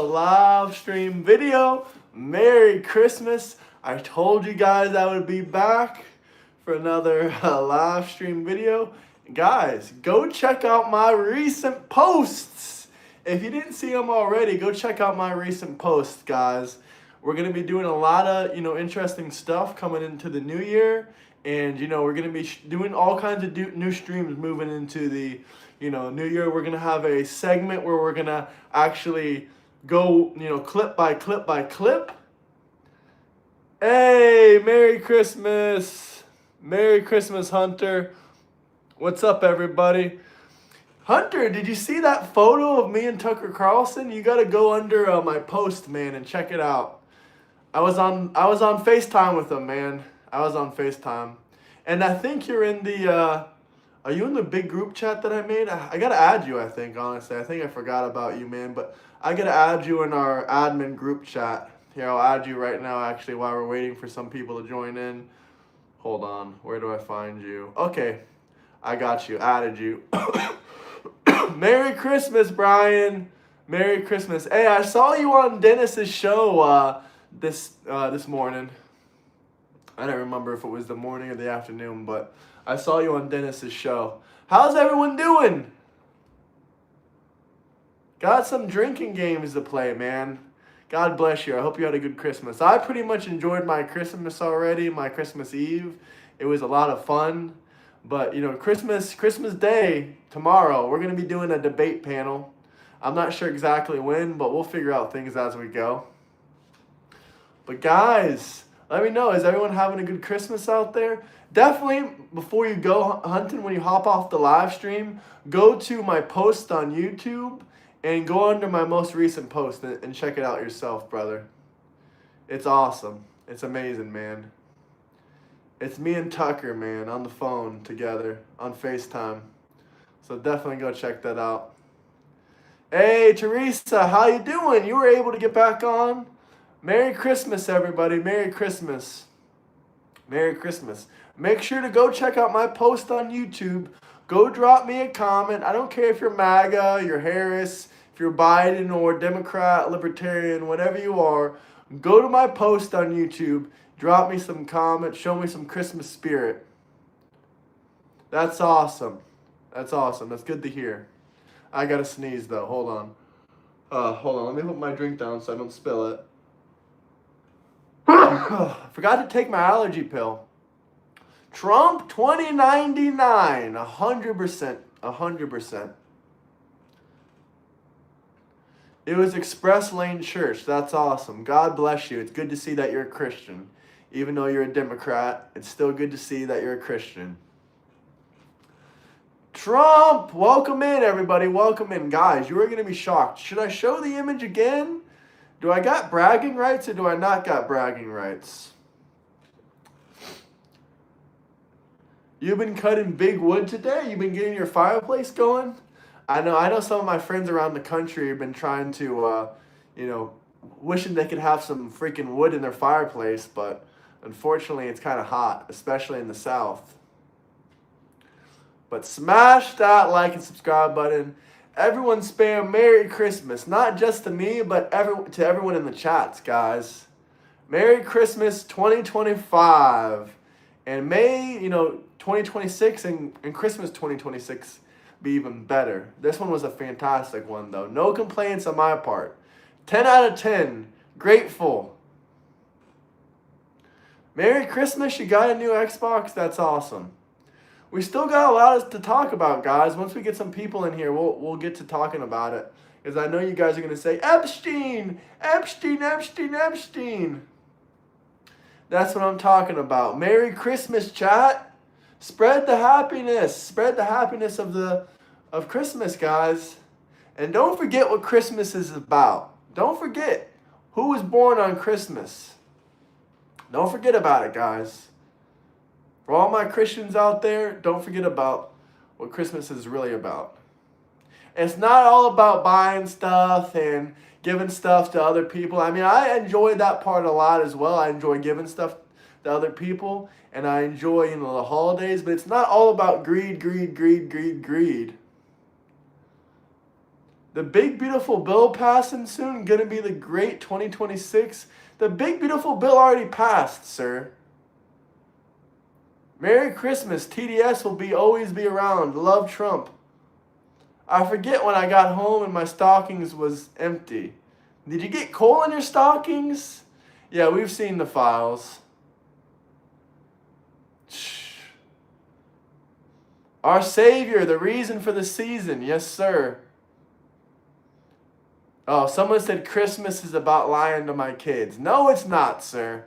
live stream video. Merry Christmas. I told you guys I would be back for another live stream video. Guys, go check out my recent posts. If you didn't see them already, go check out my recent posts, guys. We're going to be doing a lot of, interesting stuff coming into the new year. And, we're going to be doing all kinds of new streams moving into the, new year. We're going to have a segment where we're going to actually go, clip by clip by clip. Hey, Merry Christmas. Merry Christmas, Hunter. What's up, everybody? Hunter, did you see that photo of me and Tucker Carlson? You got to go under my post, man, and check it out. I was on FaceTime with him, man. I was on FaceTime. And I think you're in the, are you in the big group chat that I made? I got to add you, I think, honestly. I think I forgot about you, man. But I got to add you in our admin group chat. Here, I'll add you right now, actually, while we're waiting for some people to join in. Hold on. Where do I find you? Okay. I got you. Added you. Merry Christmas, Brian. Merry Christmas. Hey, I saw you on Dennis's show this morning. I don't remember if it was the morning or the afternoon, but I saw you on Dennis's show. How's everyone doing? Got some drinking games to play, man. God bless you. I hope you had a good Christmas. I pretty much enjoyed my Christmas already, my Christmas Eve. It was a lot of fun. But, Christmas Day, tomorrow, we're going to be doing a debate panel. I'm not sure exactly when, but we'll figure out things as we go. But guys, let me know, is everyone having a good Christmas out there? Definitely, before you go hunting, when you hop off the live stream, go to my post on YouTube and go under my most recent post and check it out yourself, brother. It's awesome. It's amazing, man. It's me and Tucker, man, on the phone together on FaceTime. So definitely go check that out. Hey, Teresa, how you doing? You were able to get back on? Merry Christmas, everybody. Merry Christmas. Merry Christmas. Make sure to go check out my post on YouTube. Go drop me a comment. I don't care if you're MAGA, you're Harris, if you're Biden or Democrat, Libertarian, whatever you are. Go to my post on YouTube. Drop me some comments. Show me some Christmas spirit. That's awesome. That's awesome. That's good to hear. I gotta sneeze though. Hold on. Hold on. Let me put my drink down so I don't spill it. Forgot to take my allergy pill. Trump 2099. 100%. 100%. It was Express Lane Church. That's awesome. God bless you. It's good to see that you're a Christian. Even though you're a Democrat, it's still good to see that you're a Christian. Trump! Welcome in, everybody. Welcome in. Guys, you are going to be shocked. Should I show the image again? Do I got bragging rights or do I not got bragging rights? You've been cutting big wood today? You've been getting your fireplace going? I know some of my friends around the country have been trying to, wishing they could have some freaking wood in their fireplace, but unfortunately it's kind of hot, especially in the South. But smash that like and subscribe button. Everyone spam Merry Christmas, not just to me, but to everyone in the chats, guys. Merry Christmas 2025. And May, 2026 and Christmas 2026 be even better. This one was a fantastic one, though. No complaints on my part. 10 out of 10. Grateful. Merry Christmas. You got a new Xbox? That's awesome. We still got a lot to talk about, guys. Once we get some people in here, we'll get to talking about it. Because I know you guys are going to say, Epstein, Epstein, Epstein, Epstein. That's what I'm talking about. Merry Christmas, chat. Spread the happiness. Spread the happiness of Christmas, guys. And don't forget what Christmas is about. Don't forget who was born on Christmas. Don't forget about it, guys. For all my Christians out there, don't forget about what Christmas is really about. And it's not all about buying stuff and giving stuff to other people. I mean, I enjoy that part a lot as well. I enjoy giving stuff to other people. And I enjoy, the holidays. But it's not all about greed, greed, greed, greed, greed. The big beautiful bill passing soon, gonna be the great 2026. The big beautiful bill already passed, sir. Merry Christmas. TDS will always be around. Love Trump. I forget when I got home and my stockings was empty. Did you get coal in your stockings? Yeah, we've seen the files. Our Savior, the reason for the season. Yes, sir. Oh, someone said Christmas is about lying to my kids. No, it's not, sir.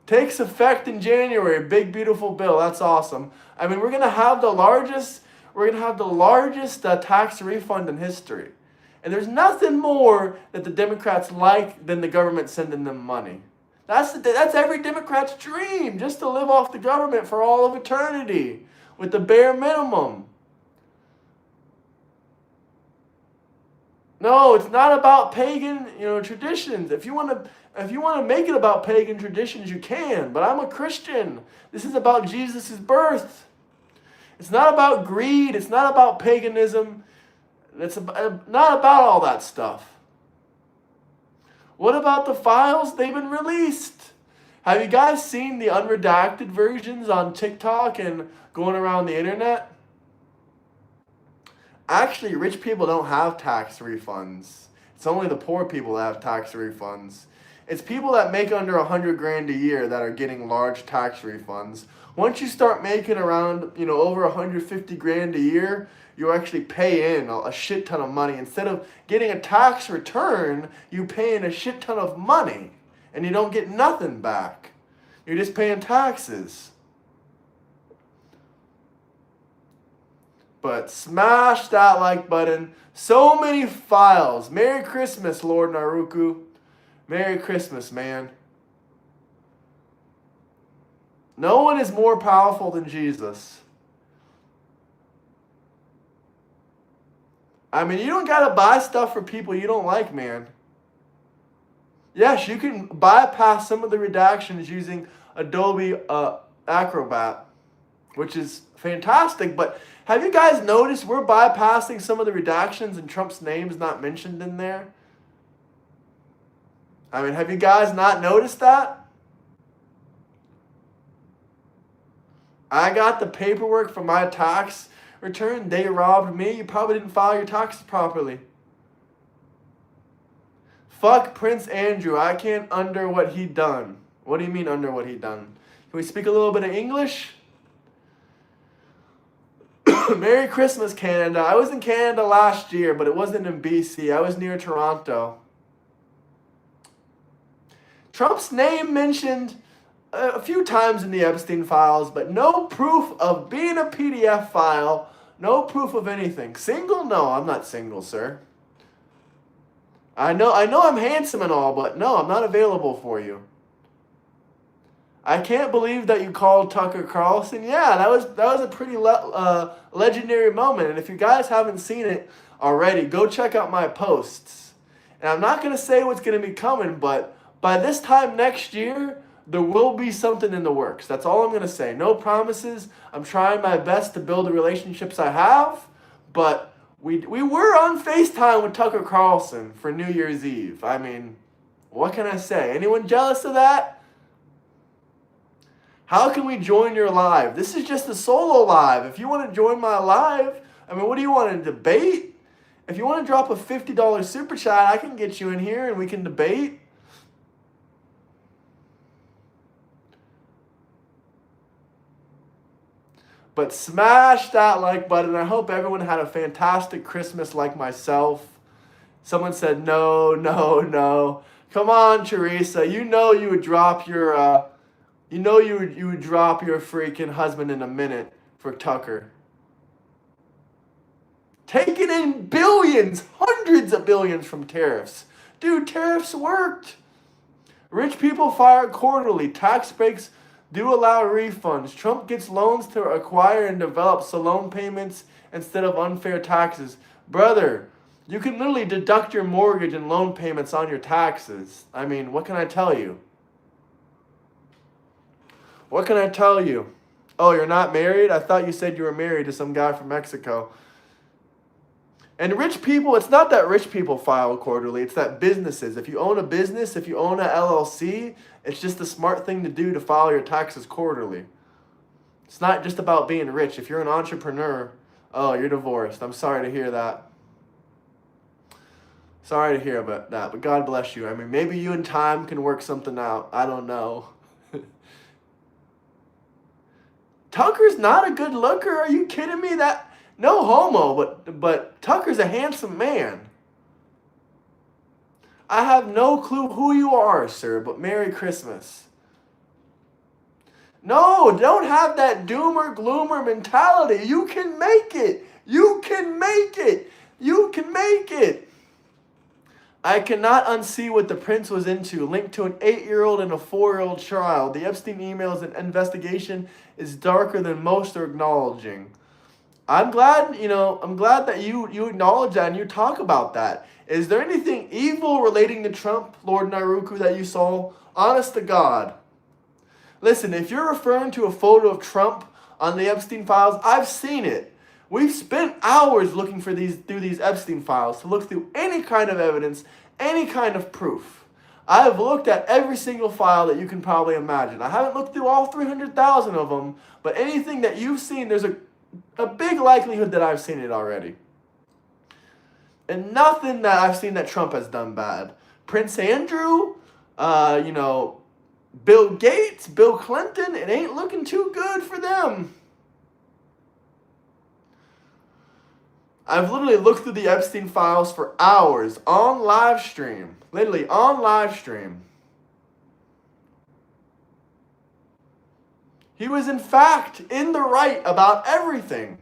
Takes effect in January. Big beautiful bill. That's awesome. I mean, we're gonna have the largest tax refund in history. And there's nothing more that the Democrats like than the government sending them money. That's every Democrat's dream, just to live off the government for all of eternity with the bare minimum. No, it's not about pagan, traditions. If you want to make it about pagan traditions, you can. But I'm a Christian. This is about Jesus' birth. It's not about greed. It's not about paganism. It's not about all that stuff. What about the files? They've been released. Have you guys seen the unredacted versions on TikTok and going around the internet? Actually, rich people don't have tax refunds. It's only the poor people that have tax refunds. It's people that make under $100,000 a year that are getting large tax refunds. Once you start making around, over $150,000 a year, you actually pay in a shit ton of money. Instead of getting a tax return, you pay in a shit ton of money, and you don't get nothing back. You're just paying taxes. But smash that like button. So many files. Merry Christmas, Lord Naruku. Merry Christmas, man. No one is more powerful than Jesus. I mean, you don't got to buy stuff for people you don't like, man. Yes, you can bypass some of the redactions using Adobe Acrobat, which is fantastic. But have you guys noticed we're bypassing some of the redactions and Trump's name is not mentioned in there? I mean, have you guys not noticed that? I got the paperwork for my tax return. They robbed me. You probably didn't file your taxes properly. Fuck Prince Andrew. I can't under what he done. What do you mean under what he done? Can we speak a little bit of English? Merry Christmas, Canada. I was in Canada last year, but it wasn't in BC. I was near Toronto. Trump's name mentioned a few times in the Epstein files, but no proof of being a PDF file, no proof of anything. Single? No, I'm not single, sir. I know I'm handsome and all, but no, I'm not available for you. I can't believe that you called Tucker Carlson. Yeah, that was a pretty legendary moment, and if you guys haven't seen it already, go check out my posts. And I'm not going to say what's going to be coming, but by this time next year, there will be something in the works. That's all I'm going to say. No promises. I'm trying my best to build the relationships I have. But we were on FaceTime with Tucker Carlson for New Year's Eve. I mean, what can I say? Anyone jealous of that? How can we join your live? This is just a solo live. If you want to join my live, I mean, what do you want to debate? If you want to drop a $50 super chat, I can get you in here and we can debate. But smash that like button. I hope everyone had a fantastic Christmas like myself. Someone said no, no, no. Come on, Teresa. You know you would drop your you would drop your freaking husband in a minute for Tucker. Taking in billions, hundreds of billions from tariffs. Dude, tariffs worked. Rich people fired quarterly. Tax breaks do allow refunds. Trump gets loans to acquire and develop, so loan payments instead of unfair taxes. Brother, you can literally deduct your mortgage and loan payments on your taxes. I mean, what can I tell you? What can I tell you? Oh, you're not married? I thought you said you were married to some guy from Mexico. And rich people, it's not that rich people file quarterly, it's that businesses. If you own a business, if you own a LLC, it's just the smart thing to do to file your taxes quarterly. It's not just about being rich. If you're an entrepreneur, oh, you're divorced. I'm sorry to hear that. Sorry to hear about that, but God bless you. I mean, maybe you and time can work something out. I don't know. Tucker's not a good looker. Are you kidding me? That no homo, but Tucker's a handsome man. I have no clue who you are, sir, but Merry Christmas. No, don't have that doomer gloomer mentality. You can make it. You can make it. You can make it. I cannot unsee what the prince was into, linked to an 8-year-old and a 4-year-old child. The Epstein emails and investigation is darker than most are acknowledging. I'm glad that you acknowledge that and you talk about that. Is there anything evil relating to Trump, Lord Nairuku, that you saw? Honest to God. Listen, if you're referring to a photo of Trump on the Epstein files, I've seen it. We've spent hours looking through these Epstein files to look through any kind of evidence, any kind of proof. I have looked at every single file that you can probably imagine. I haven't looked through all 300,000 of them, but anything that you've seen, there's a big likelihood that I've seen it already. And nothing that I've seen that Trump has done bad. Prince Andrew, Bill Gates, Bill Clinton, it ain't looking too good for them. I've literally looked through the Epstein files for hours on live stream. Literally on live stream. He was in fact in the right about everything.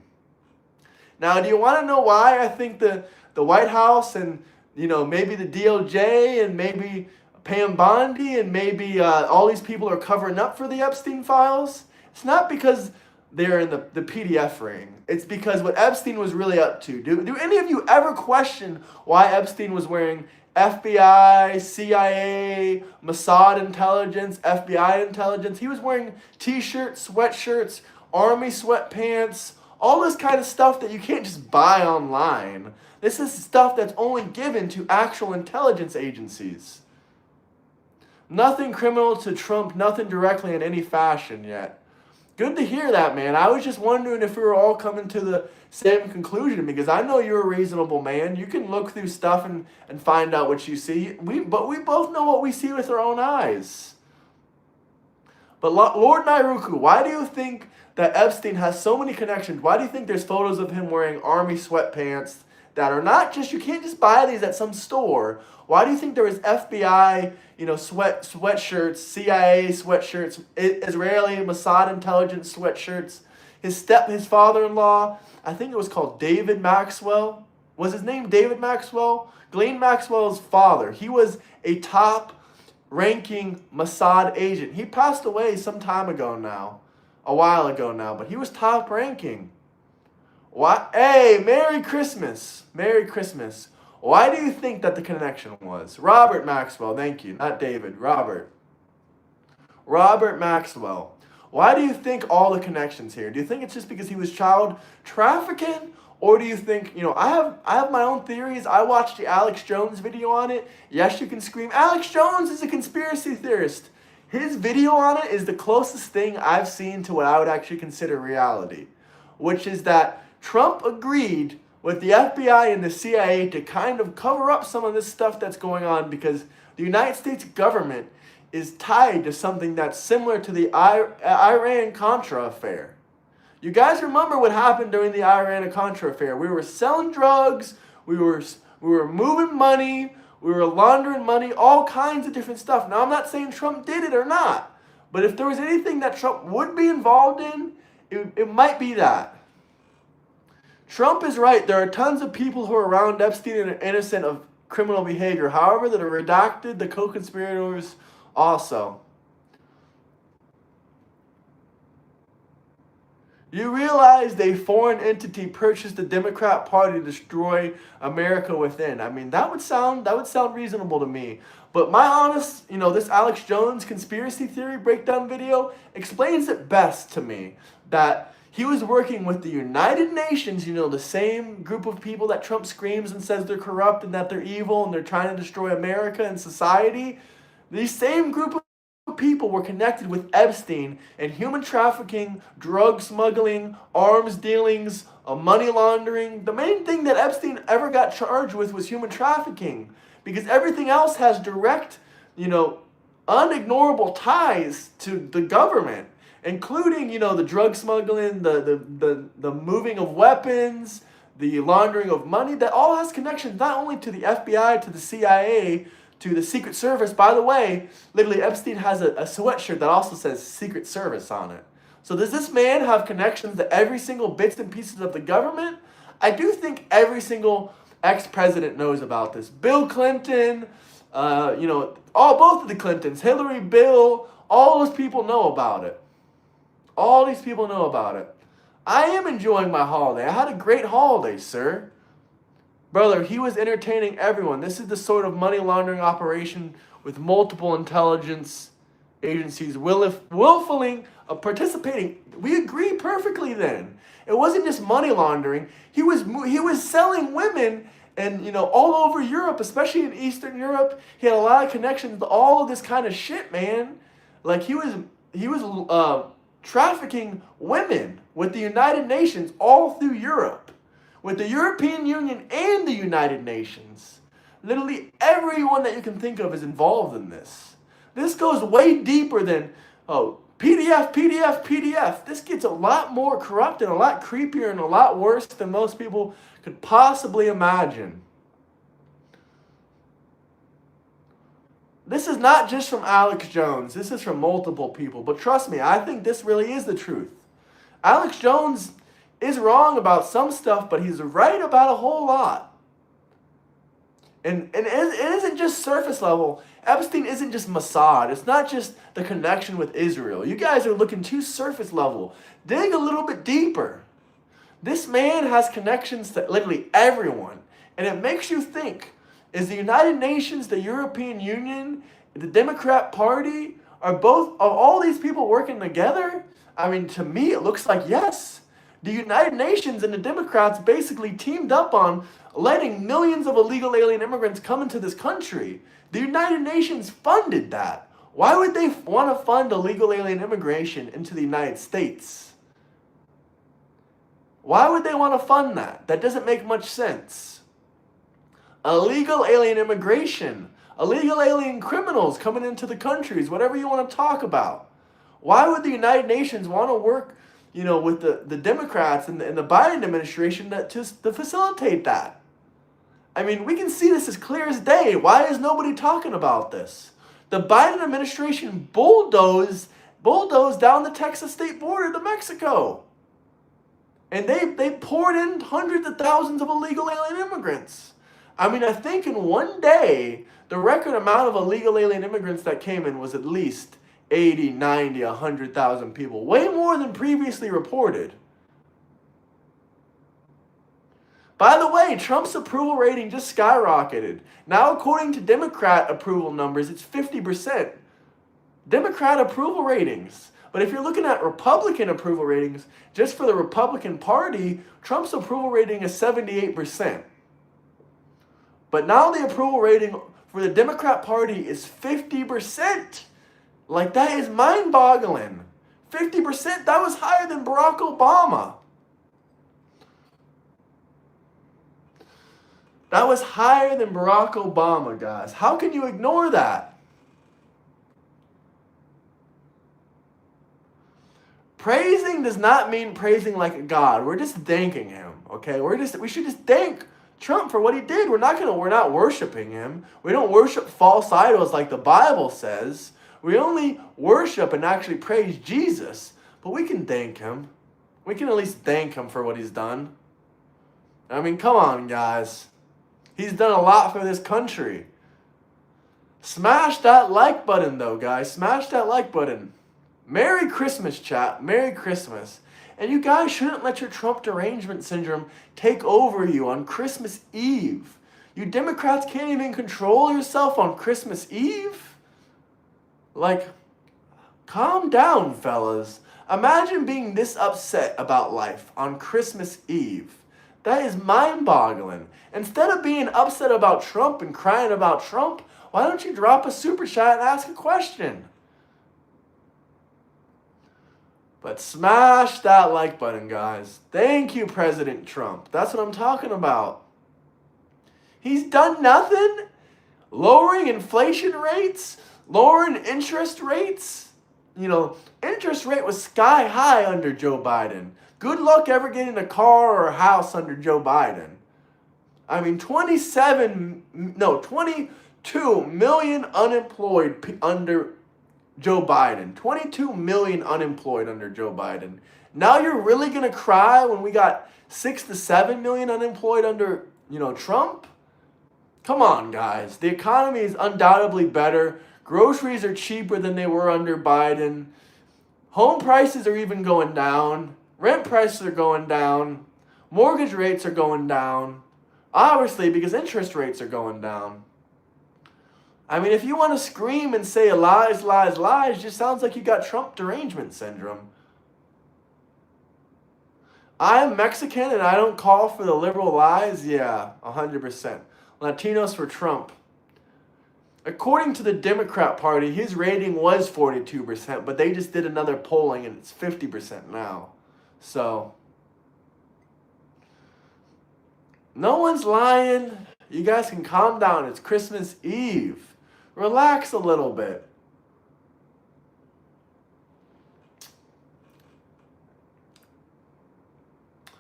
Now, do you want to know why I think the White House and maybe the DOJ and maybe Pam Bondi and maybe all these people are covering up for the Epstein files? It's not because they're in the PDF ring. It's because what Epstein was really up to. Do any of you ever question why Epstein was wearing FBI, CIA, Mossad intelligence, FBI intelligence? He was wearing t-shirts, sweatshirts, army sweatpants, all this kind of stuff that you can't just buy online. This is stuff that's only given to actual intelligence agencies. Nothing criminal to Trump, nothing directly in any fashion yet. Good to hear that, man. I was just wondering if we were all coming to the same conclusion, because I know you're a reasonable man. You can look through stuff and find out what you see. But we both know what we see with our own eyes. But Lord Nairuku, why do you think that Epstein has so many connections? Why do you think there's photos of him wearing army sweatpants that are not just, you can't just buy these at some store? Why do you think there was FBI, sweatshirts, CIA sweatshirts, Israeli Mossad intelligence sweatshirts? His father-in-law, I think it was called David Maxwell. Was his name David Maxwell? Ghislaine Maxwell's father. He was a top-ranking Mossad agent. He passed away some time ago now, a while ago now, but he was top-ranking. Why? Hey, Merry Christmas. Merry Christmas. Why do you think that the connection was? Robert Maxwell, thank you. Not David, Robert. Robert Maxwell. Why do you think all the connections here? Do you think it's just because he was child trafficking? Or do you think, I have my own theories. I watched the Alex Jones video on it. Yes, you can scream. Alex Jones is a conspiracy theorist. His video on it is the closest thing I've seen to what I would actually consider reality, which is that Trump agreed with the FBI and the CIA to kind of cover up some of this stuff that's going on, because the United States government is tied to something that's similar to the Iran-Contra affair. You guys remember what happened during the Iran-Contra affair? We were selling drugs, we were moving money, we were laundering money, all kinds of different stuff. Now, I'm not saying Trump did it or not, but if there was anything that Trump would be involved in, it might be that. Trump is right. There are tons of people who are around Epstein and are innocent of criminal behavior. However, that are redacted, the co-conspirators also. You realize a foreign entity purchased the Democrat Party to destroy America within. I mean, that would sound reasonable to me. But my honest, this Alex Jones conspiracy theory breakdown video explains it best to me. That He was working with the United Nations, the same group of people that Trump screams and says they're corrupt and that they're evil and they're trying to destroy America and society. These same group of people were connected with Epstein and human trafficking, drug smuggling, arms dealings, money laundering. The main thing that Epstein ever got charged with was human trafficking, because everything else has direct, unignorable ties to the government, including, the drug smuggling, the moving of weapons, the laundering of money. That all has connections not only to the FBI, to the CIA, to the Secret Service. By the way, literally Epstein has a sweatshirt that also says Secret Service on it. So does this man have connections to every single bits and pieces of the government? I do think every single ex-president knows about this. Bill Clinton, both of the Clintons, Hillary, Bill, all those people know about it. All these people know about it. I am enjoying my holiday. I had a great holiday, sir. Brother, he was entertaining everyone. This is the sort of money laundering operation with multiple intelligence agencies willfully participating. We agree perfectly then. It wasn't just money laundering. He was selling women and, all over Europe, especially in Eastern Europe. He had a lot of connections to all of this kind of shit, man. Like he was trafficking women with the United Nations all through Europe, with the European Union and the United Nations. Literally everyone that you can think of is involved in this. This goes way deeper than, PDF. This gets a lot more corrupt and a lot creepier and a lot worse than most people could possibly imagine. This is not just from Alex Jones. This is from multiple people. But trust me, I think this really is the truth. Alex Jones is wrong about some stuff, but he's right about a whole lot. And it isn't just surface level. Epstein isn't just Mossad. It's not just the connection with Israel. You guys are looking too surface level. Dig a little bit deeper. This man has connections to literally everyone. And it makes you think, is the United Nations, the European Union, the Democrat Party, are all these people working together? I mean, to me, it looks like yes. The United Nations and the Democrats basically teamed up on letting millions of illegal alien immigrants come into this country. The United Nations funded that. Why would they want to fund illegal alien immigration into the United States? Why would they want to fund that? That doesn't make much sense. Illegal alien immigration, illegal alien criminals coming into the countries, whatever you want to talk about. Why would the United Nations want to work, with the Democrats and the Biden administration to facilitate that? I mean, we can see this as clear as day. Why is nobody talking about this? The Biden administration bulldozed down the Texas state border to Mexico. And they poured in hundreds of thousands of illegal alien immigrants. I mean, I think in one day, the record amount of illegal alien immigrants that came in was at least 80, 90, 100,000 people. Way more than previously reported. By the way, Trump's approval rating just skyrocketed. Now, according to Democrat approval numbers, it's 50%. Democrat approval ratings. But if you're looking at Republican approval ratings, just for the Republican Party, Trump's approval rating is 78%. But now the approval rating for the Democrat Party is 50%. Like, that is mind-boggling. 50%, that was higher than Barack Obama. That was higher than Barack Obama, guys. How can you ignore that? Praising does not mean praising like a god. We're just thanking him, okay? We should just thank Trump for what he did. We're not worshiping him. We don't worship false idols like the Bible says. We only worship and actually praise Jesus. But we can thank him. We can at least thank him for what he's done. I mean, come on, guys. He's done a lot for this country. Smash that like button, though, guys. Smash that like button. Merry Christmas, chat. Merry Christmas. And you guys shouldn't let your Trump derangement syndrome take over you on Christmas Eve. You Democrats can't even control yourself on Christmas Eve? Like, calm down, fellas. Imagine being this upset about life on Christmas Eve. That is mind-boggling. Instead of being upset about Trump and crying about Trump, why don't you drop a super chat and ask a question? But smash that like button, guys. Thank you, President Trump. That's what I'm talking about. He's done nothing? Lowering inflation rates? Lowering interest rates? You know, interest rate was sky high under Joe Biden. Good luck ever getting a car or a house under Joe Biden. I mean, 22 million unemployed under Joe Biden. 22 million unemployed under Joe Biden. Now you're really going to cry when we got 6 to 7 million unemployed under, Trump? Come on, guys. The economy is undoubtedly better. Groceries are cheaper than they were under Biden. Home prices are even going down. Rent prices are going down. Mortgage rates are going down. Obviously, because interest rates are going down. I mean, if you want to scream and say lies, lies, lies, just sounds like you got Trump derangement syndrome. I'm Mexican and I don't call for the liberal lies? Yeah, 100%. Latinos for Trump. According to the Democrat Party, his rating was 42%, but they just did another polling and it's 50% now. So, no one's lying. You guys can calm down. It's Christmas Eve. Relax a little bit.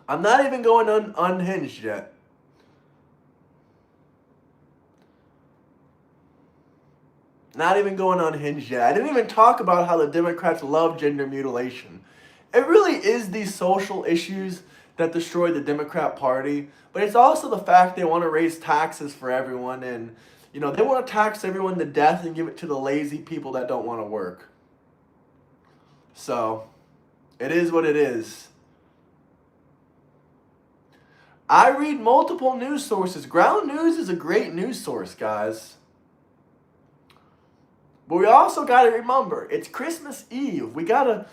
I'm not even going unhinged yet. Not even going unhinged yet. I didn't even talk about how the Democrats love gender mutilation. It really is these social issues that destroy the Democrat Party, but it's also the fact they want to raise taxes for everyone, and they want to tax everyone to death and give it to the lazy people that don't want to work. So, it is what it is. I read multiple news sources. Ground News is a great news source, guys. But we also got to remember, it's Christmas Eve. We gotta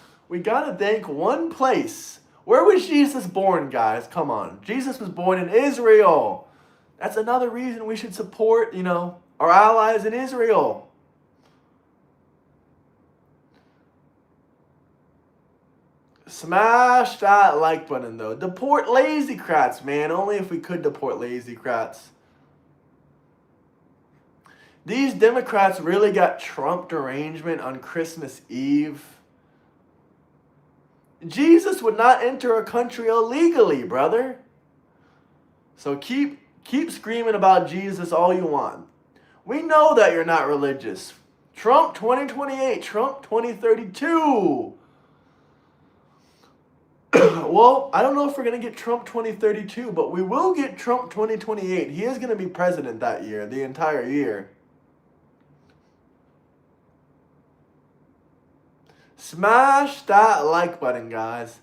thank one place. Where was Jesus born, guys? Come on. Jesus was born in Israel. That's another reason we should support, our allies in Israel. Smash that like button, though. Deport lazy crats, man. Only if we could deport lazy crats. These Democrats really got Trump derangement on Christmas Eve. Jesus would not enter a country illegally, brother. So keep screaming about Jesus all you want. We know that you're not religious. Trump 2028, Trump 2032. Well, I don't know if we're going to get Trump 2032, but we will get Trump 2028. He is going to be president that year, the entire year. Smash that like button, guys.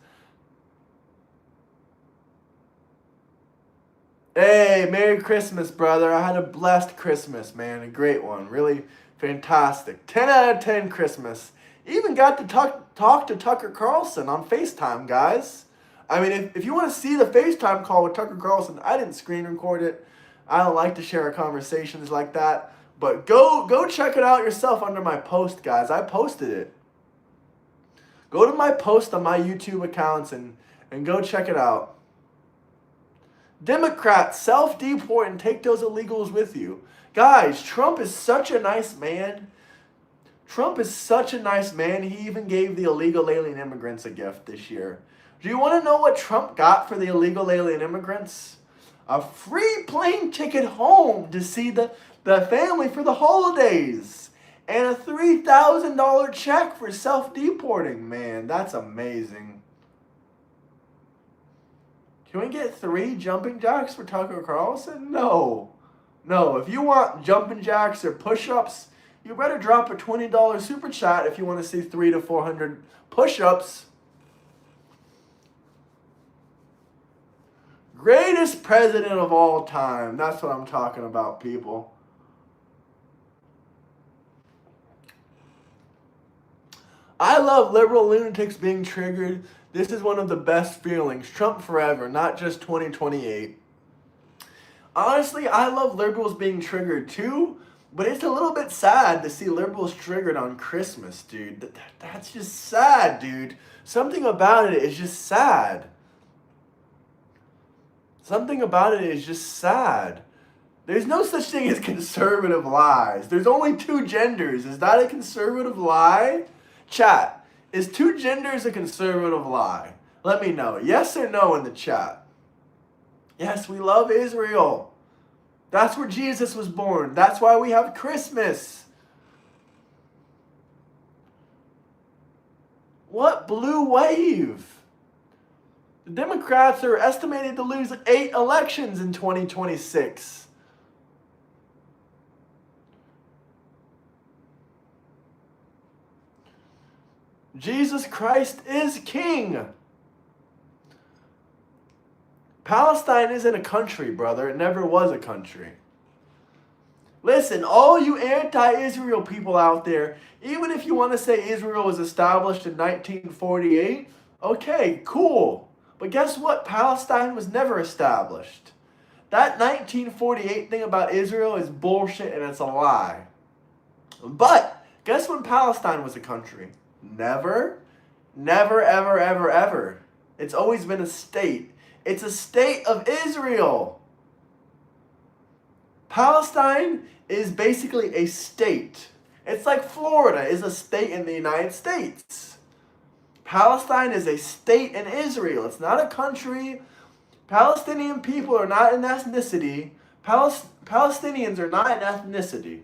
Hey, Merry Christmas, brother. I had a blessed Christmas, man. A great one. Really fantastic. 10 out of 10 Christmas. Even got to talk to Tucker Carlson on FaceTime, guys. I mean, if you want to see the FaceTime call with Tucker Carlson, I didn't screen record it. I don't like to share conversations like that. But go check it out yourself under my post, guys. I posted it. Go to my post on my YouTube accounts and go check it out. Democrats, self-deport and take those illegals with you. Guys, Trump is such a nice man. Trump is such a nice man, he even gave the illegal alien immigrants a gift this year. Do you want to know what Trump got for the illegal alien immigrants? A free plane ticket home to see the family for the holidays. And a $3,000 check for self-deporting. Man, that's amazing. Can we get 3 jumping jacks for Tucker Carlson? No. No, if you want jumping jacks or push-ups, you better drop a $20 super chat if you want to see 300 to 400 push-ups. Greatest president of all time. That's what I'm talking about, people. I love liberal lunatics being triggered. This is one of the best feelings. Trump forever, not just 2028. Honestly, I love liberals being triggered too, but it's a little bit sad to see liberals triggered on Christmas, dude. That's just sad, dude. Something about it is just sad. Something about it is just sad. There's no such thing as conservative lies. There's only two genders. Is that a conservative lie? Chat, is two genders a conservative lie? Let me know. Yes or no in the chat. Yes, we love Israel. That's where Jesus was born. That's why we have Christmas. What blue wave? The Democrats are estimated to lose 8 elections in 2026. Jesus Christ is king. Palestine isn't a country, brother. It never was a country. Listen, all you anti-Israel people out there, even if you want to say Israel was established in 1948, okay, cool. But guess what? Palestine was never established. That 1948 thing about Israel is bullshit and it's a lie. But guess when Palestine was a country? Never, never, ever, ever, ever. It's always been a state. It's a state of Israel. Palestine is basically a state. It's like Florida is a state in the United States. Palestine is a state in Israel. It's not a country. Palestinian people are not an ethnicity. Palestinians are not an ethnicity.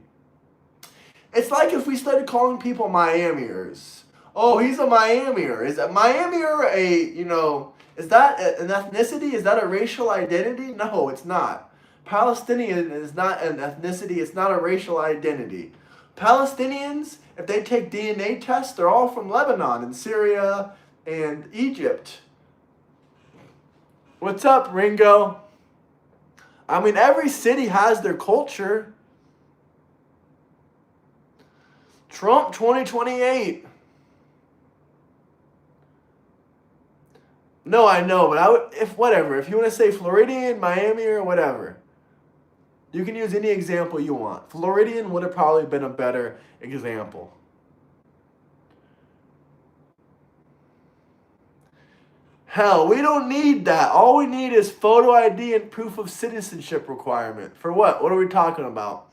It's like if we started calling people Miamiers. Oh, he's a Miamier. Is a Miamier is that an ethnicity? Is that a racial identity? No, it's not. Palestinian is not an ethnicity. It's not a racial identity. Palestinians, if they take DNA tests, they're all from Lebanon and Syria and Egypt. What's up, Ringo? I mean, every city has their culture. Trump 2028. No, I know, but if you want to say Floridian, Miami, or whatever, you can use any example you want. Floridian would have probably been a better example. Hell, we don't need that. All we need is photo ID and proof of citizenship requirement. For what? What are we talking about?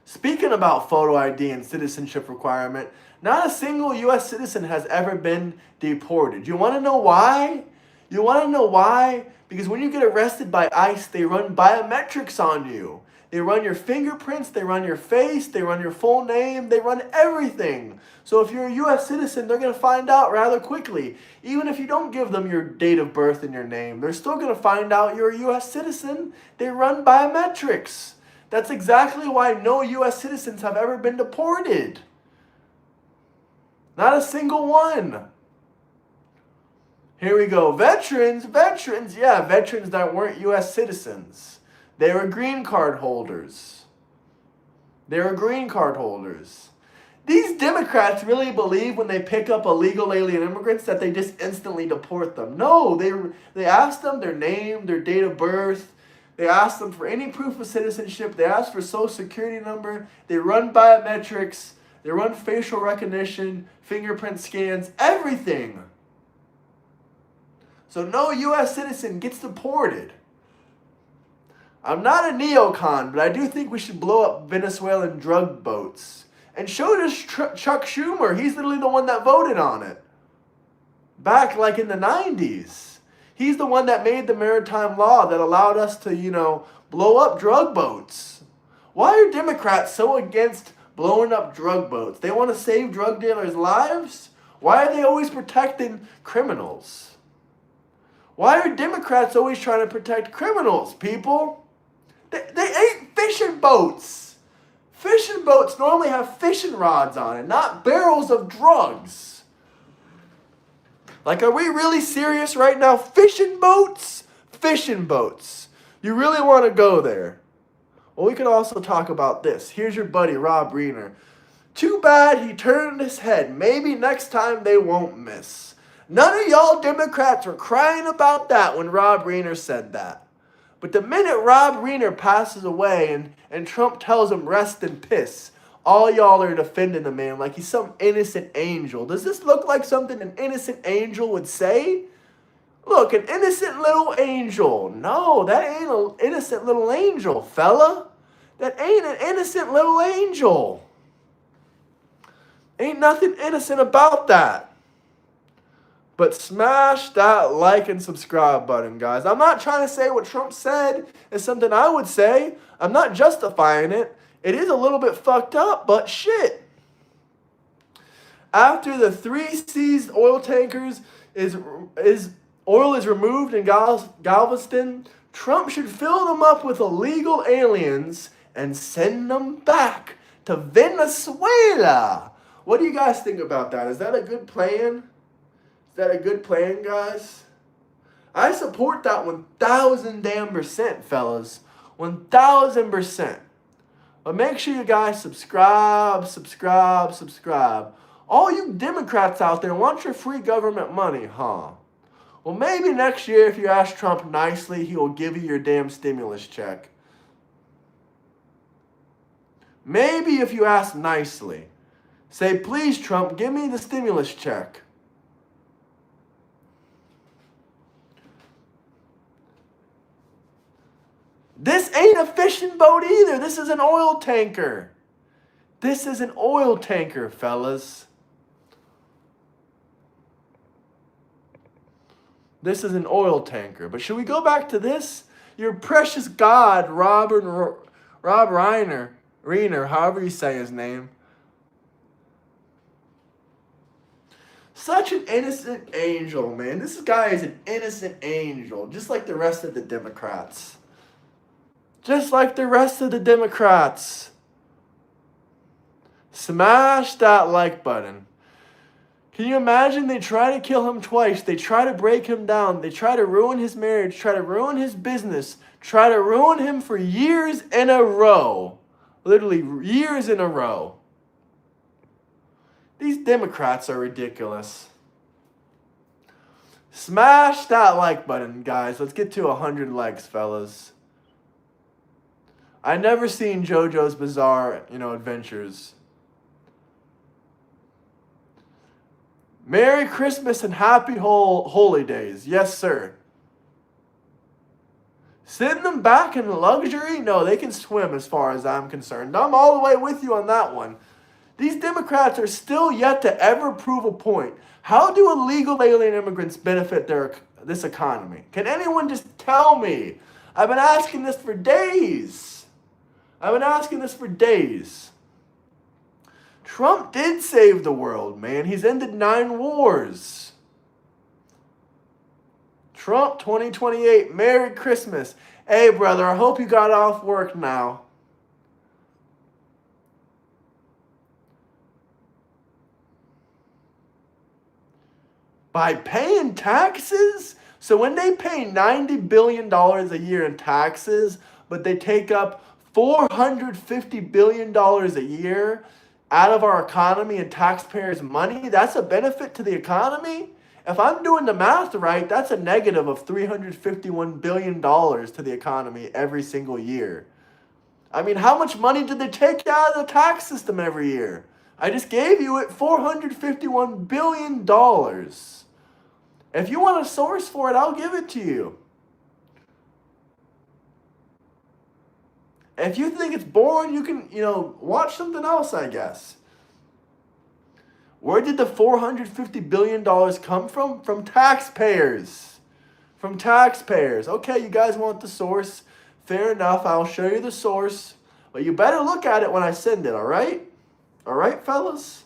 Speaking about photo ID and citizenship requirement, not a single U.S. citizen has ever been deported. You want to know why? You want to know why? Because when you get arrested by ICE, they run biometrics on you. They run your fingerprints, they run your face, they run your full name, they run everything. So if you're a U.S. citizen, they're going to find out rather quickly. Even if you don't give them your date of birth and your name, they're still going to find out you're a U.S. citizen. They run biometrics. That's exactly why no U.S. citizens have ever been deported. Not a single one. Here we go. Veterans, yeah, veterans that weren't U.S. citizens. They were green card holders. These Democrats really believe when they pick up illegal alien immigrants that they just instantly deport them. No, they ask them their name, their date of birth. They ask them for any proof of citizenship. They ask for social security number. They run biometrics. They run facial recognition, fingerprint scans, everything. So no U.S. citizen gets deported. I'm not a neocon, but I do think we should blow up Venezuelan drug boats. And show this Chuck Schumer. He's literally the one that voted on it. Back like in the 90s. He's the one that made the maritime law that allowed us to, blow up drug boats. Why are Democrats so against blowing up drug boats? They want to save drug dealers' lives? Why are they always protecting criminals? Why are Democrats always trying to protect criminals, people? They ain't fishing boats. Fishing boats normally have fishing rods on it, not barrels of drugs. Like, are we really serious right now? Fishing boats? Fishing boats. You really want to go there? Well, we could also talk about this. Here's your buddy, Rob Reiner. Too bad he turned his head. Maybe next time they won't miss. None of y'all Democrats were crying about that when Rob Reiner said that. But the minute Rob Reiner passes away and Trump tells him rest in piss, all y'all are defending the man like he's some innocent angel. Does this look like something an innocent angel would say? Look, an innocent little angel. No, that ain't an innocent little angel, fella. That ain't an innocent little angel. Ain't nothing innocent about that. But smash that like and subscribe button, guys. I'm not trying to say what Trump said is something I would say. I'm not justifying it. It is a little bit fucked up, but shit. After the 3 seized oil tankers oil is removed in Galveston, Trump should fill them up with illegal aliens and send them back to Venezuela. What do you guys think about that? Is that a good plan? Is that a good plan, guys? I support that 1,000%, fellas. 1,000%. But make sure you guys subscribe. All you Democrats out there want your free government money, huh? Well, maybe next year if you ask Trump nicely, he will give you your damn stimulus check. Maybe if you ask nicely. Say, please, Trump, give me the stimulus check. This ain't a fishing boat either. This is an oil tanker. This is an oil tanker, fellas. This is an oil tanker. But should we go back to this? Your precious God, Rob Reiner, however you say his name. Such an innocent angel, man. This guy is an innocent angel, just like the rest of the Democrats. Just like the rest of the Democrats. Smash that like button. Can you imagine they try to kill him twice? They try to break him down. They try to ruin his marriage, try to ruin his business, try to ruin him for years in a row. Literally years in a row. These Democrats are ridiculous. Smash that like button, guys. Let's get to 100 likes, fellas. I never seen JoJo's Bizarre, Adventures. Merry Christmas and happy holy days. Yes, sir. Send them back in luxury? No, they can swim as far as I'm concerned. I'm all the way with you on that one. These Democrats are still yet to ever prove a point. How do illegal alien immigrants benefit this economy? Can anyone just tell me? I've been asking this for days. Trump did save the world, man. He's ended 9 wars. Trump 2028, Merry Christmas. Hey, brother, I hope you got off work now. By paying taxes? So when they pay $90 billion a year in taxes, but they take up $450 billion a year out of our economy and taxpayers' money, that's a benefit to the economy? If I'm doing the math right, that's a negative of $351 billion to the economy every single year. I mean, how much money did they take out of the tax system every year? I just gave you it, $451 billion. If you want a source for it, I'll give it to you. If you think it's boring, you can, watch something else, I guess. Where did the $450 billion come from? From taxpayers. From taxpayers. Okay, you guys want the source. Fair enough, I'll show you the source. But you better look at it when I send it, all right? All right, fellas?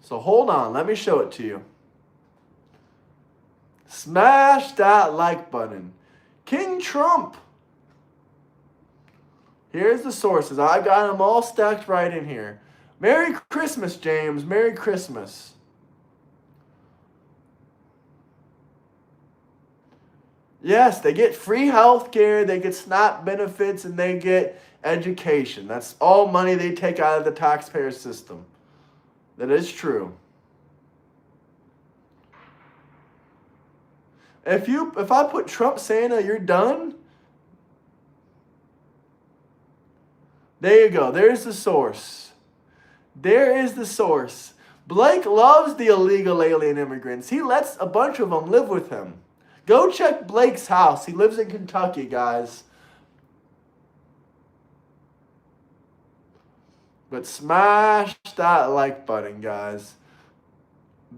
So hold on, let me show it to you. Smash that like button. King Trump. Here's the sources. I got them all stacked right in here. Merry Christmas, James. Merry Christmas. Yes, they get free health care, they get SNAP benefits, and they get education. That's all money they take out of the taxpayer system. That is true. If I put Trump Santa, you're done. There you go. There's the source. There is the source. Blake loves the illegal alien immigrants. He lets a bunch of them live with him. Go check Blake's house. He lives in Kentucky, guys. But smash that like button, guys.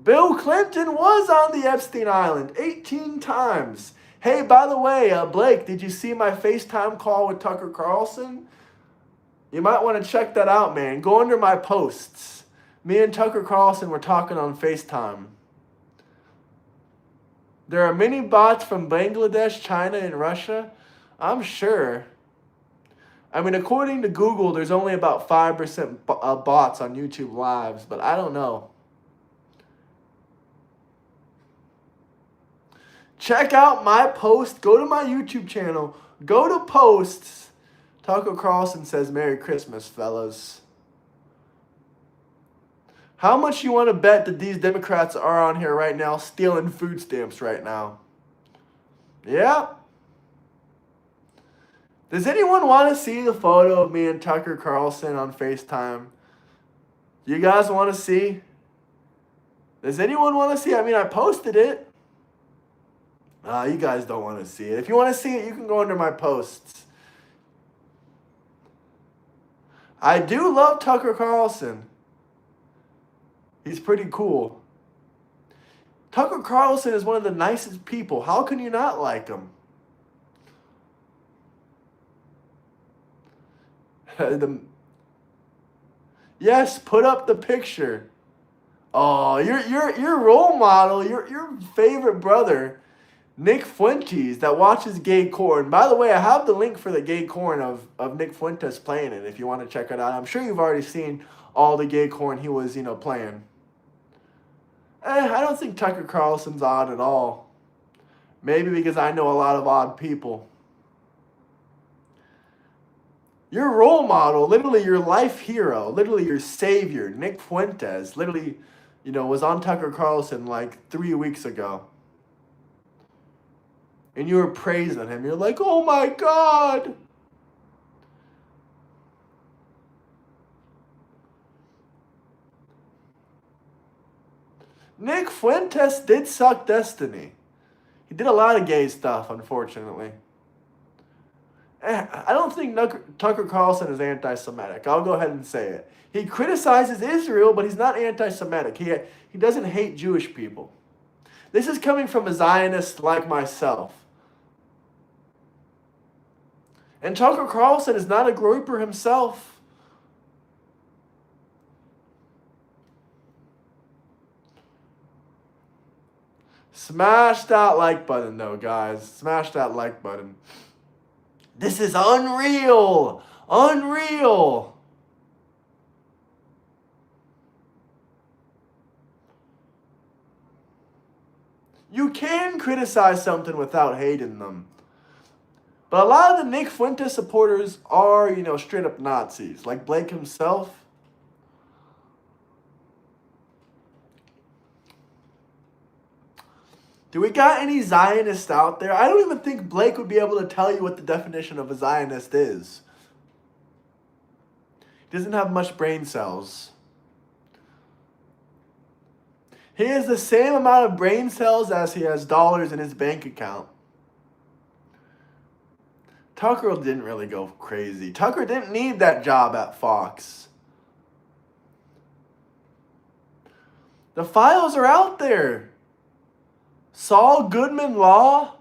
Bill Clinton was on the Epstein Island 18 times. Hey, by the way, Blake, did you see my FaceTime call with Tucker Carlson? You might want to check that out, man. Go under my posts. Me and Tucker Carlson were talking on FaceTime. There are many bots from Bangladesh, China, and Russia. I'm sure. I mean, according to Google, there's only about 5% bots on YouTube Lives, but I don't know. Check out my post. Go to my YouTube channel. Go to posts. Tucker Carlson says, Merry Christmas, fellas. How much you want to bet that these Democrats are on here right now stealing food stamps right now? Yeah. Does anyone want to see the photo of me and Tucker Carlson on FaceTime? You guys want to see? Does anyone want to see? I mean, I posted it. You guys don't want to see it. If you want to see it, you can go under my posts. I do love Tucker Carlson. He's pretty cool. Tucker Carlson is one of the nicest people. How can you not like him? Yes, put up the picture. Oh, your role model, your favorite brother, Nick Fuentes, that watches Gay Corn. By the way, I have the link for the Gay Corn of Nick Fuentes playing it if you want to check it out. I'm sure you've already seen all the Gay Corn he was, playing. I don't think Tucker Carlson's odd at all. Maybe because I know a lot of odd people. Your role model, literally your life hero, literally your savior, Nick Fuentes, literally, was on Tucker Carlson like 3 weeks ago. And you were praising him. You're like, oh my God. Nick Fuentes did suck Destiny. He did a lot of gay stuff, unfortunately. I don't think Tucker Carlson is anti-Semitic. I'll go ahead and say it. He criticizes Israel, but he's not anti-Semitic. He doesn't hate Jewish people. This is coming from a Zionist like myself. And Tucker Carlson is not a groyper himself. Smash that like button, though, guys. Smash that like button. This is unreal. Unreal. You can criticize something without hating them. But a lot of the Nick Fuentes supporters are, straight up Nazis. Like Blake himself. Do we got any Zionists out there? I don't even think Blake would be able to tell you what the definition of a Zionist is. He doesn't have much brain cells. He has the same amount of brain cells as he has dollars in his bank account. Tucker didn't really go crazy. Tucker didn't need that job at Fox. The files are out there. Saul Goodman Law?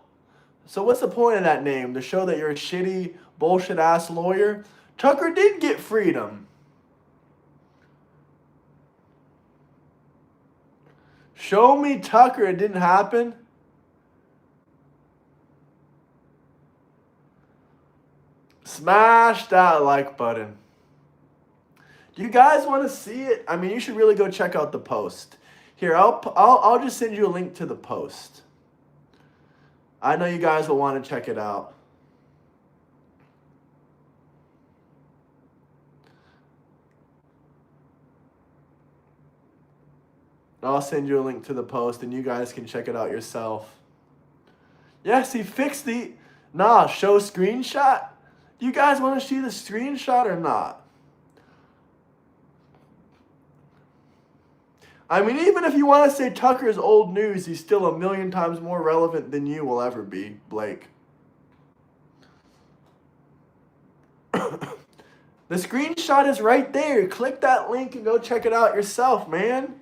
So what's the point of that name? To show that you're a shitty, bullshit-ass lawyer? Tucker did get freedom. Show me Tucker, it didn't happen. Smash that like button. Do you guys want to see it? I mean, you should really go check out the post. Here, I'll just send you a link to the post. I know you guys will want to check it out. I'll send you a link to the post and you guys can check it out yourself. Yes, he fixed the... Nah, show screenshot? You guys want to see the screenshot or not? I mean, even if you want to say Tucker's old news, he's still a million times more relevant than you will ever be, Blake. The screenshot is right there. Click that link and go check it out yourself, man.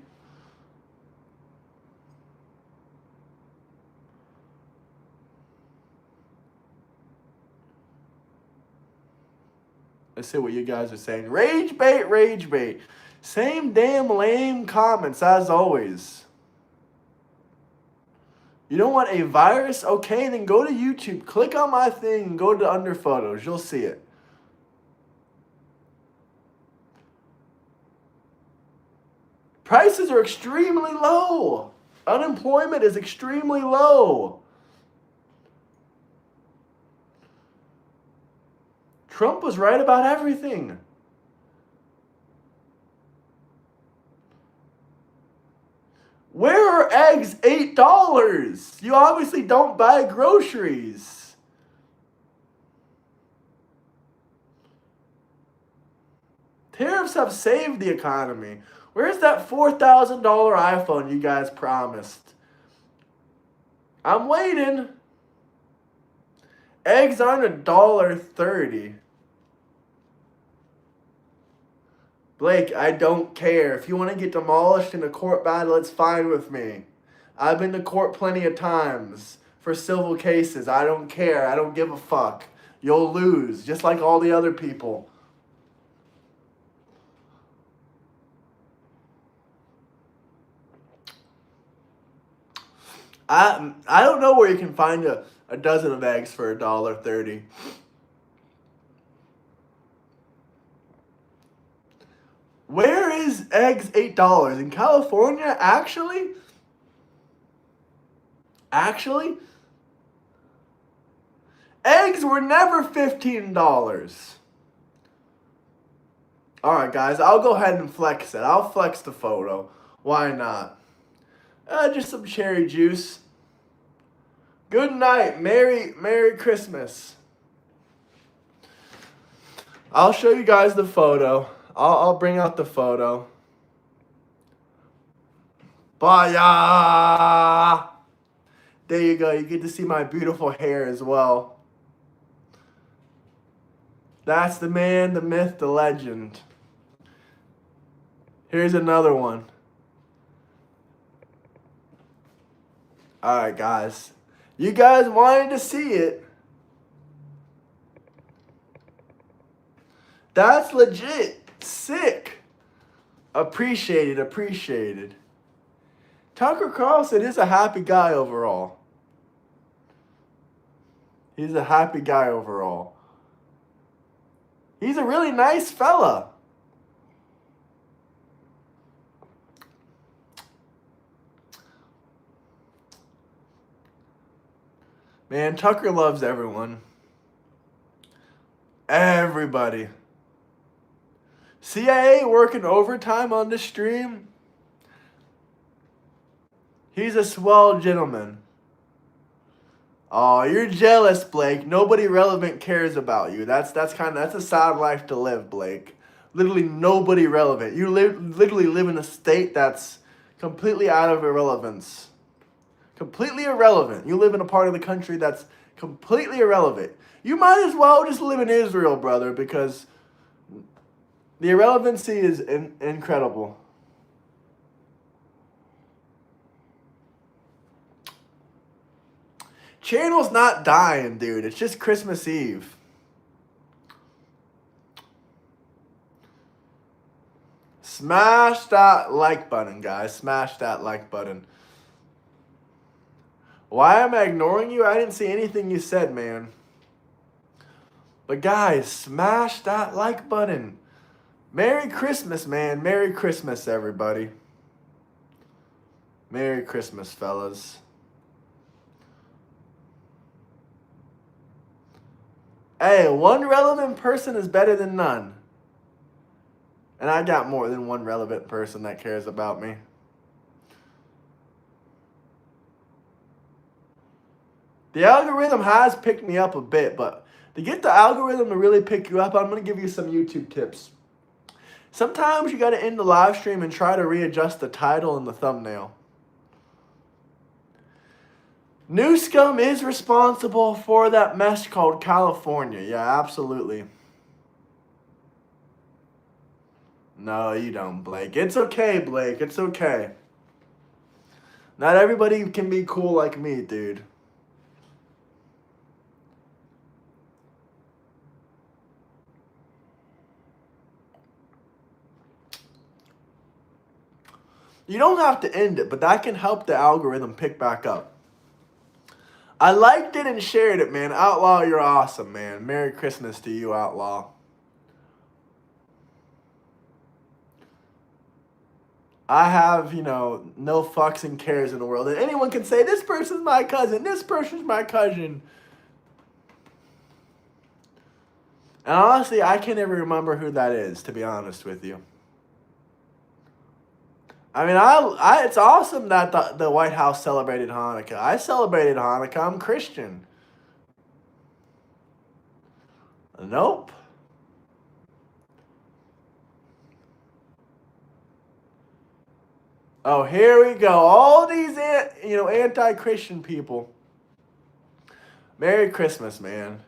Let's see what you guys are saying. Rage bait, rage bait. Same damn lame comments as always. You don't want a virus? Okay, then go to YouTube. Click on my thing and go to under photos. You'll see it. Prices are extremely low. Unemployment is extremely low. Trump was right about everything. Where are eggs $8? You obviously don't buy groceries. Tariffs have saved the economy. Where's that $4,000 iPhone you guys promised? I'm waiting. Eggs aren't $1.30. Blake, I don't care. If you want to get demolished in a court battle, it's fine with me. I've been to court plenty of times for civil cases. I don't care. I don't give a fuck. You'll lose, just like all the other people. I don't know where you can find a dozen of eggs for $1.30. Where is eggs $8? In California, actually? Actually? Eggs were never $15. Alright, guys, I'll go ahead and flex it. I'll flex the photo. Why not? Just some cherry juice. Good night. Merry Christmas. I'll show you guys the photo. I'll bring out the photo. Bye. There you go. You get to see my beautiful hair as well. That's the man, the myth, the legend. Here's another one. Alright, guys. You guys wanted to see it. That's legit. Sick. Appreciated. Tucker Carlson is a happy guy overall. He's a happy guy overall. He's a really nice fella. Man, Tucker loves everyone. Everybody. CIA working overtime on this stream. He's a swell gentleman. Oh, you're jealous, Blake. Nobody relevant cares about you. That's a sad life to live, Blake. Literally nobody relevant. You literally live in a state that's completely out of irrelevance. Completely irrelevant. You live in a part of the country that's completely irrelevant. You might as well just live in Israel, brother, because the irrelevancy is incredible. Channel's not dying, dude. It's just Christmas Eve. Smash that like button, guys. Smash that like button. Why am I ignoring you? I didn't see anything you said, man. But guys, smash that like button. Merry Christmas, man. Merry Christmas, everybody. Merry Christmas, fellas. Hey, one relevant person is better than none. And I got more than one relevant person that cares about me. The algorithm has picked me up a bit, but to get the algorithm to really pick you up, I'm going to give you some YouTube tips. Sometimes you got to end the live stream and try to readjust the title and the thumbnail. New Scum is responsible for that mess called California. Yeah, absolutely. No, you don't, Blake. It's okay, Blake. It's okay. Not everybody can be cool like me, dude. You don't have to end it, but that can help the algorithm pick back up. I liked it and shared it, man. Outlaw, you're awesome, man. Merry Christmas to you, Outlaw. I have, no fucks and cares in the world. And anyone can say, this person's my cousin, this person's my cousin. And honestly, I can't even remember who that is, to be honest with you. I mean, it's awesome that the White House celebrated Hanukkah. I celebrated Hanukkah. I'm Christian. Nope. Oh, here we go. All these, anti-Christian people. Merry Christmas, man.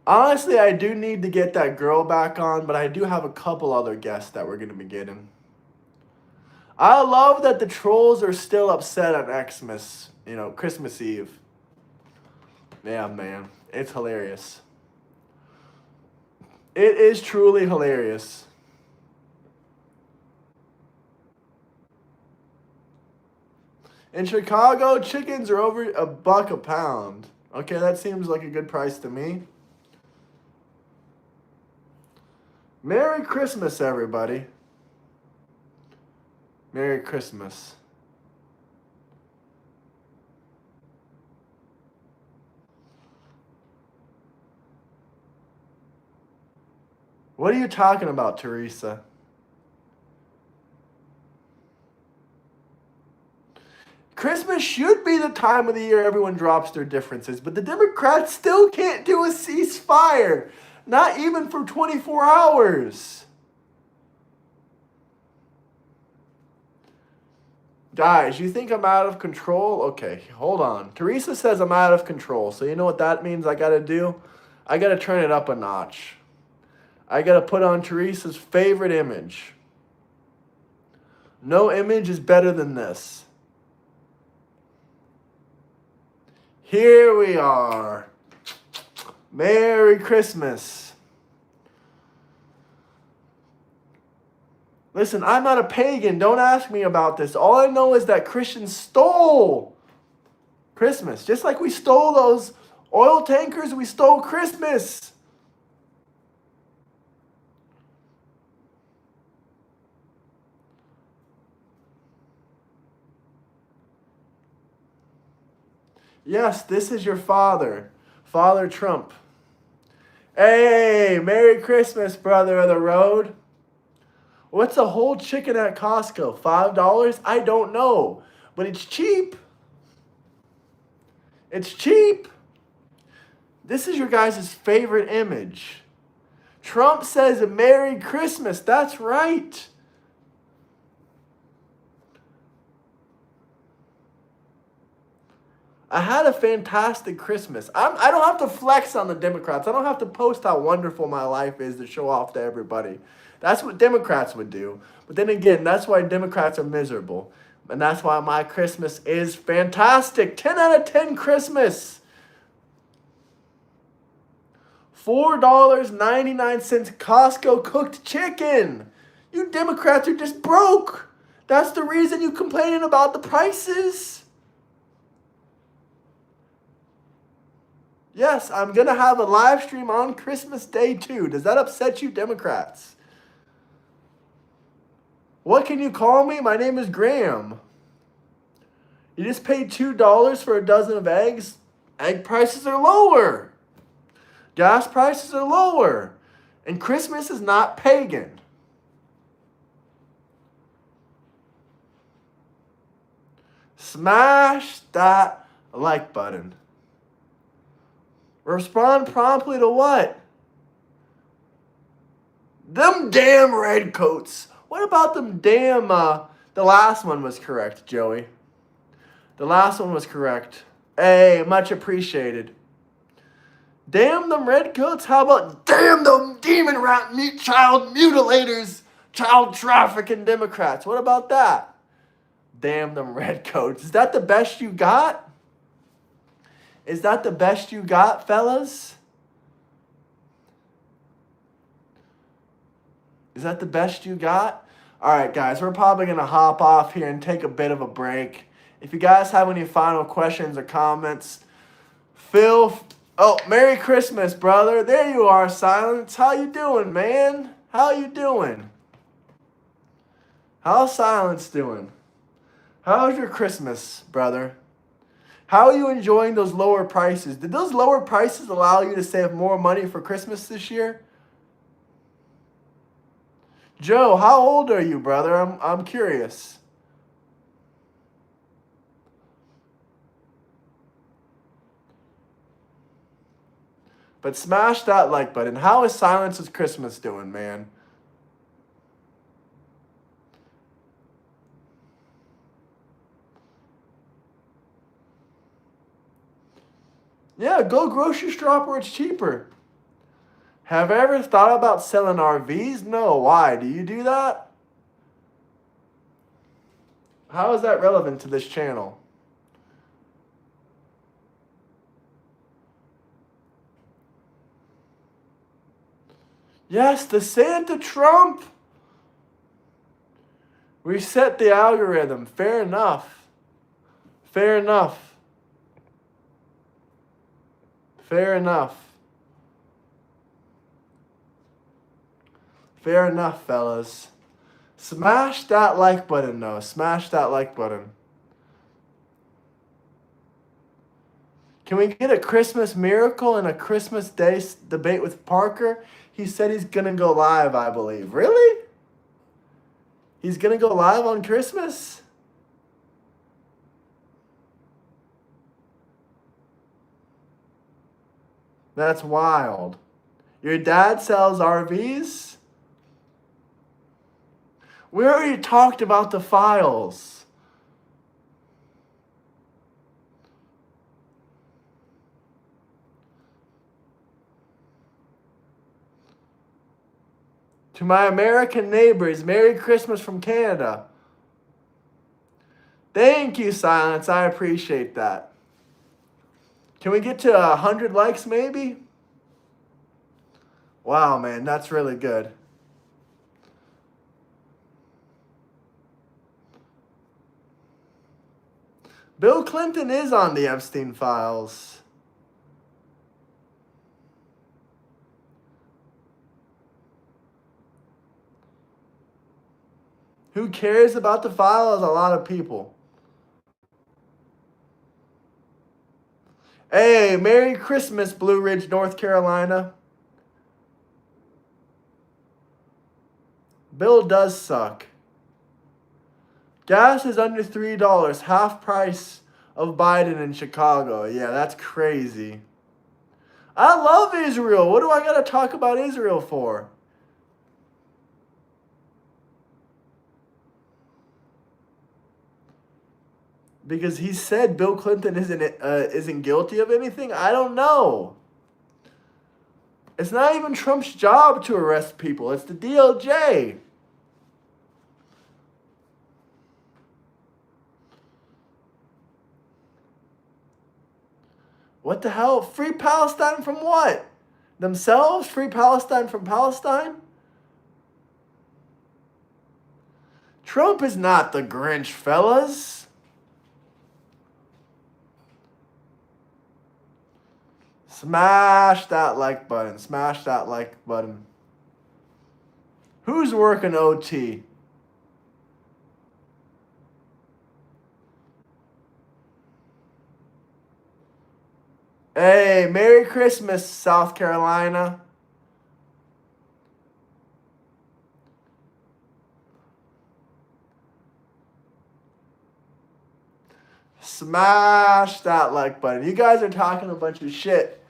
Honestly, I do need to get that girl back on, but I do have a couple other guests that we're going to be getting. I love that the trolls are still upset on Xmas, Christmas Eve. Yeah, man. It's hilarious. It is truly hilarious. In Chicago, chickens are over $1 a pound. Okay, that seems like a good price to me. Merry Christmas, everybody. Merry Christmas. What are you talking about, Teresa? Christmas should be the time of the year everyone drops their differences, but the Democrats still can't do a ceasefire. Not even for 24 hours. Guys, you think I'm out of control? Okay, hold on. Teresa says I'm out of control. So you know what that means I got to do? I got to turn it up a notch. I got to put on Teresa's favorite image. No image is better than this. Here we are. Merry Christmas. Listen, I'm not a pagan. Don't ask me about this. All I know is that Christians stole Christmas. Just like we stole those oil tankers, we stole Christmas. Yes, this is your father, Father Trump. Hey, Merry Christmas, brother of the road. What's a whole chicken at Costco? $5? I don't know, but it's cheap. It's cheap. This is your guys' favorite image. Trump says Merry Christmas. That's right. I had a fantastic Christmas. I don't have to flex on the Democrats. I don't have to post how wonderful my life is to show off to everybody. That's what Democrats would do. But then again, that's why Democrats are miserable. And that's why my Christmas is fantastic. 10 out of 10 Christmas. $4.99 Costco cooked chicken. You Democrats are just broke. That's the reason you complaining about the prices. Yes, I'm going to have a live stream on Christmas Day too. Does that upset you, Democrats? What can you call me? My name is Graham. You just paid $2 for a dozen of eggs. Egg prices are lower. Gas prices are lower. And Christmas is not pagan. Smash that like button. Respond promptly to what? Them damn redcoats. What about them damn, the last one was correct, Joey. The last one was correct. Hey, much appreciated. Damn them redcoats. How about damn them demon rat child mutilators, child trafficking Democrats? What about that? Damn them redcoats. Is that the best you got? Is that the best you got, fellas? Is that the best you got? All right, guys, we're probably going to hop off here and take a bit of a break. If you guys have any final questions or comments, Merry Christmas, brother. There you are, Silence. How you doing, man? How you doing? How's Silence doing? How's your Christmas, brother? How are you enjoying those lower prices? Did those lower prices allow you to save more money for Christmas this year? Joe, how old are you, brother? I'm curious. But smash that like button. How is Silence's Christmas doing, man? Yeah, go grocery shop where it's cheaper. Have I ever thought about selling RVs? No. Why? Do you do that? How is that relevant to this channel? Yes, the Santa Trump. Reset the algorithm. Fair enough. Fair enough. Fair enough. Fair enough, fellas. Smash that like button, though. Smash that like button. Can we get a Christmas miracle and a Christmas Day debate with Parker? He said he's going to go live, I believe. Really? He's going to go live on Christmas? That's wild. Your dad sells RVs? We already talked about the files. To my American neighbors, Merry Christmas from Canada. Thank you, Silence. I appreciate that. Can we get to 100 likes maybe? Wow, man, that's really good. Bill Clinton is on the Epstein files. Who cares about the files? A lot of people. Hey, Merry Christmas, Blue Ridge, North Carolina. Bill does suck. Gas is under $3, half price of Biden in Chicago. Yeah, that's crazy. I love Israel. What do I got to talk about Israel for? Because he said Bill Clinton isn't guilty of anything? I don't know. It's not even Trump's job to arrest people. It's the DOJ. What the hell? Free Palestine from what? Themselves? Free Palestine from Palestine? Trump is not the Grinch, fellas. Smash that like button. Smash that like button. Who's working OT? Hey, Merry Christmas, South Carolina. Smash that like button. You guys are talking a bunch of shit.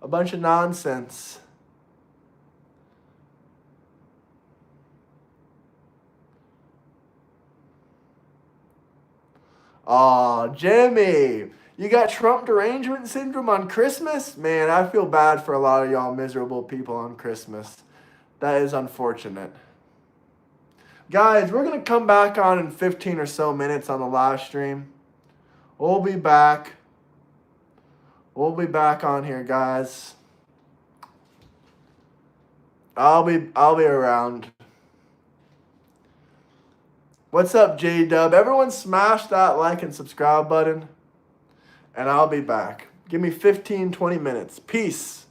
A bunch of nonsense. Aw, Jimmy. You got Trump derangement syndrome on Christmas? Man, I feel bad for a lot of y'all miserable people on Christmas. That is unfortunate. Guys, we're going to come back on in 15 or so minutes on the live stream. We'll be back. We'll be back on here, guys. I'll be around. What's up, J-Dub? Everyone smash that like and subscribe button. And I'll be back. Give me 15, 20 minutes. Peace.